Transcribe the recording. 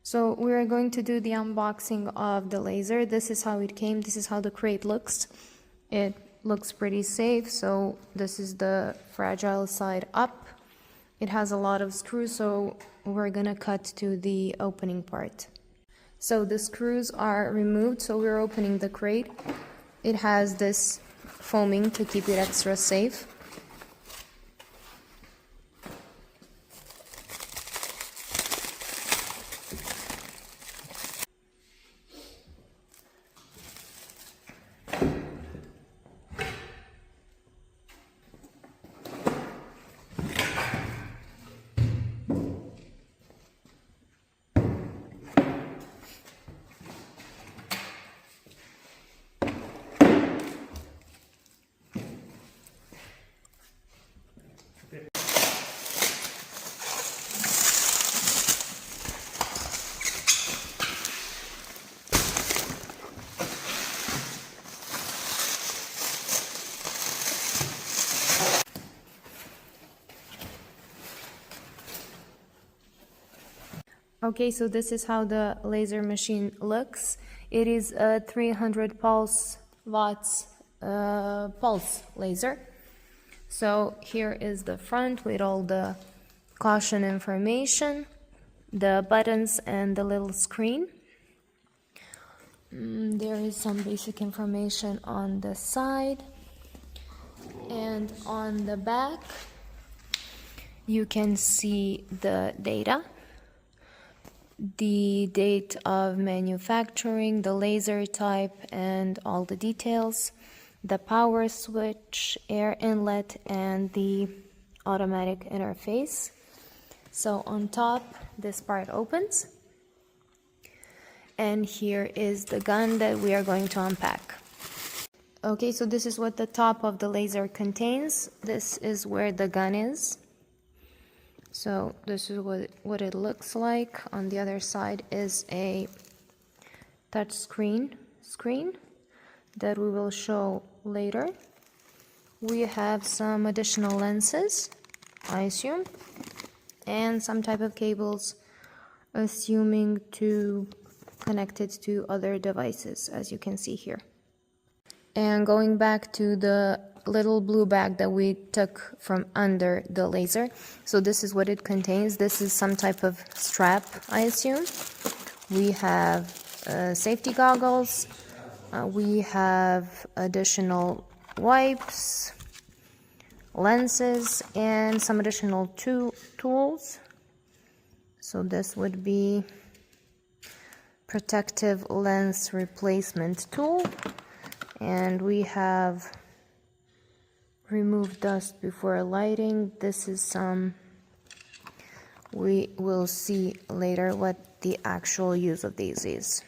So we are going to do the unboxing of the laser. This is how it came. This is how the crate looks. It looks pretty safe. So this is the fragile side up. It has a lot of screws, so we're gonna cut to the opening part. So the screws are removed, so we're opening the crate. It has this foaming to keep it extra safe. Okay, so this is how the laser machine looks. It is a 300 watts pulse laser. So here is the front with all the caution information, the buttons and the little screen. There is some basic information on the side, and on the back you can see the data, the date of manufacturing, the laser type, and all the details, the power switch, air inlet, and the automatic interface. So on top, this part opens, and here is the gun that we are going to unpack. Okay, so this is what the top of the laser contains. This is where the gun is. So this is what it looks like. On the other side is a touch screen that we will show later. We have some additional lenses, I assume, and some type of cables, assuming to connect it to other devices, as you can see here. And going back to the little blue bag that we took from under the laser, so this is what it contains. This is some type of strap, I assume. We have safety goggles, we have additional wipes, lenses, and some additional tools. So this would be protective lens replacement tool, and we have remove dust before lighting. This is some, we will see later what the actual use of these is.